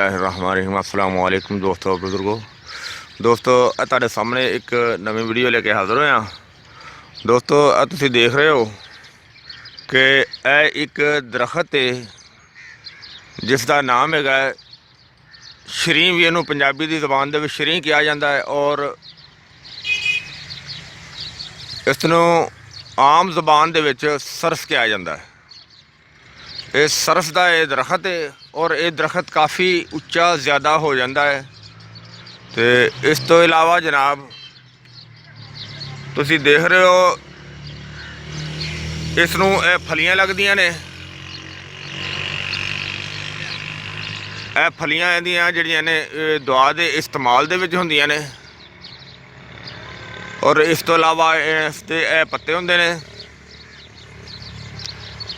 बिस्मिल्लाहिर्रहमानिर्रहीम। अस्सलाम वालेकुम दोस्तों बुजुर्गो। दोस्तों तुहाडे सामने एक नवी वीडियो लेके हाज़र होया। दोस्तों तुसीं देख रहे हो कि एक दरख्त है जिसका नाम है शरीं, भी इहनूं पंजाबी की ज़बान दे विच शरीं कहा जाता है और इसनूं आम ज़बान दे विच सरस कहा जाता है। इस सरस का यह दरख्त है और ये दरख्त काफ़ी उच्चा ज़्यादा हो जाता है। तो इस तो इलावा जनाब तुसी देख रहे हो इसनूं फलियां लगदियां ने। यह फलियां इहदियां जिहड़ियां ने दुआ दे इस्तेमाल दे विच हुंदियां ने और इस तो इलावा इसदे पत्ते हुंदे ने।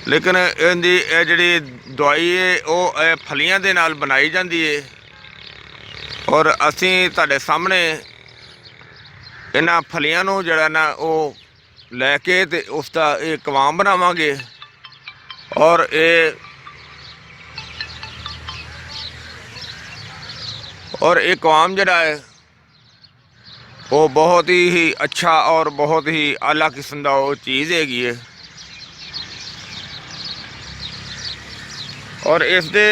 लेकिन इहदी जिहड़ी दवाई है वह फलियां दे नाल बनाई जाती है और असीं तुहाडे सामने इन्हां फलियां नूं जिहड़ा ना वो लैके ते उसका ये कवाम बनावांगे और ये कवाम जिहड़ा है वो बहुत ही अच्छा और बहुत ही आला किस्म का वो चीज़ हैगी है। और इस दे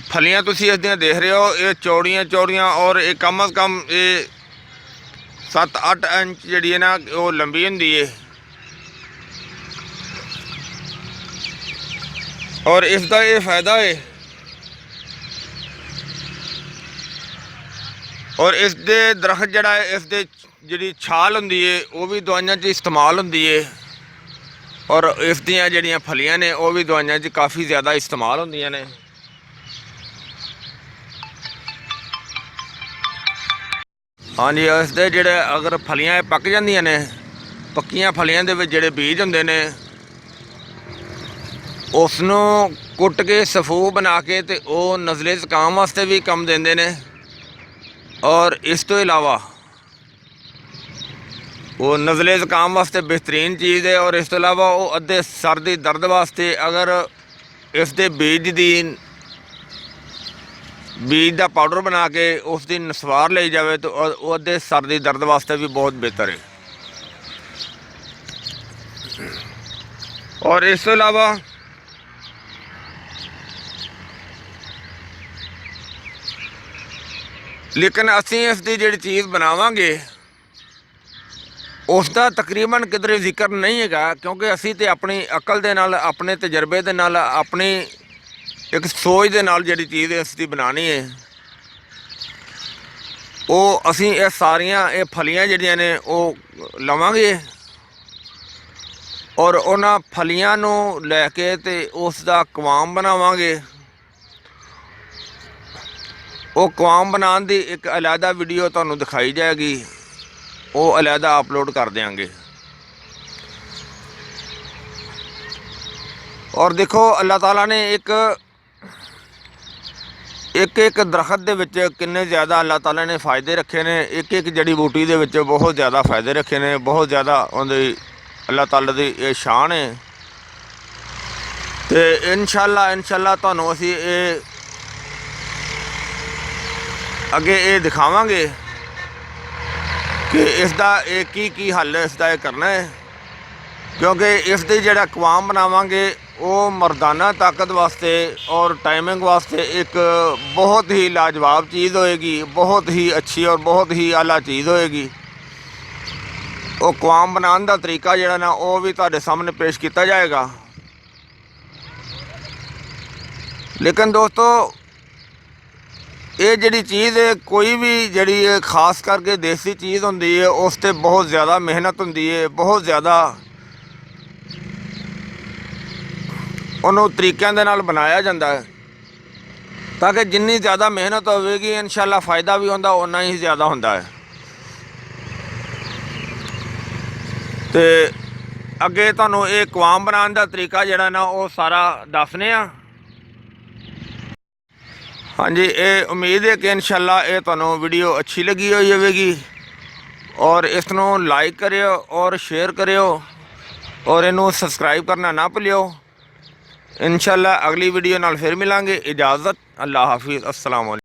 फलियां तुसी इसदियां देख रहे हो, ये चौड़ियां चौड़ियां और ये कम अज़ कम ये 7-8 इंच जी है ना वो लंबी होंदी है। और इसका ये फायदा है और इस दे दरख्त जड़ा है इस दे जिहड़ी छाल होंदी है वो भी दवाइयां च इस्तेमाल होंदी है और इस दियां जिहड़ियां फलियां ने वो भी दवाइयां च काफ़ी ज़्यादा इस्तेमाल होंदियां ने। हाँ जी, इस दे जिहड़े अगर फलियां पक जांदियां ने, पक्कियां फलियां दे विच जिहड़े बीज हुंदे ने उसनूं कुट के सफू बना के ते वो नज़ले ज़ुकाम वास्ते भी कम देंदे ने और इस तो इलावा वो नज़ले ज़ुकाम वास्ते बेहतरीन चीज़ है। और इस तो इलावा वो अद्धे सर दी दर्द वास्ते अगर इस दे बीज का पाउडर बना के उसकी नसवार ली जाए तो वो अद्धे सर दी दर्द वास्ते भी बहुत बेहतर है। और इस तो इलावा लेकिन असीं इसकी जिहड़ी चीज़ बनावांगे उसका तकरीबन किधरे जिक्र नहीं है, क्योंकि असी तो अपनी अकल दे नाल, अपने तजर्बे दे नाल, अपनी एक सोच दे नाल जिहड़ी चीज़ इसकी बनानी है वो असी ये सारियां ये फलियां जिहड़ियां ने वो लवांगे और उन्हां फलियां नूं लैके ते उसका कवाम बनावांगे। वो कवाम बनाने की एक अलहदा वीडियो तुहानूं दिखाई जाएगी, वो अलहदा अपलोड कर देंगे। और देखो अल्लाह ताला ने एक दरख्त दे विच किन्ने ज़्यादा अल्लाह ताला ने फ़ायदे रखे ने। एक जड़ी बूटी दे विच बहुत ज़्यादा फ़ायदे रखे ने, बहुत ज़्यादा उहदी अल्लाह ताला दी ये शान है। तो इंशाअल्लाह तुहानूं असीं अगे ये दिखावांगे कि इसका की हल इसका करना है, क्योंकि इसकी जिहड़ा कवाम बनावांगे वो मर्दाना ताकत वास्ते और टाइमिंग वास्ते एक बहुत ही लाजवाब चीज़ होएगी, बहुत ही अच्छी और बहुत ही आला चीज़ होएगी। वो कवाम बनाने का तरीका जिहड़ा ना वो भी तुहाडे सामने पेश किया जाएगा। लेकिन दोस्तों ये जिहड़ी चीज़ है, कोई भी जिहड़ी खास करके देसी चीज़ होंदी है उस ते बहुत ज़्यादा मेहनत होंदी है, बहुत ज़्यादा उन्होंने तरीक़ों के नाल बनाया जाता है ताकि जिन्नी ज़्यादा मेहनत होगी इंशाअल्लाह फ़ायदा भी होंदा उन्ना ही ज़्यादा होंदा है। तो अगे तुहानूं ये कवाम बनाने का तरीका जिहड़ा ना वो सारा दसने आ। हाँ जी, ये उम्मीद है कि इंशाअल्लाह ये तुहानूं वीडियो अच्छी लगी होगी और इसनूं लाइक करियो और शेयर करियो और इनू सबसक्राइब करना ना भुलियो। ਇਨਸ਼ਾਅੱਲਾ ਅਗਲੀ ਵੀਡੀਓ ਨਾਲ ਫਿਰ ਮਿਲਾਂਗੇ। ਇਜਾਜ਼ਤ, ਅੱਲਾ ਹਾਫਿਜ਼, अस्सलाम वालेकुम।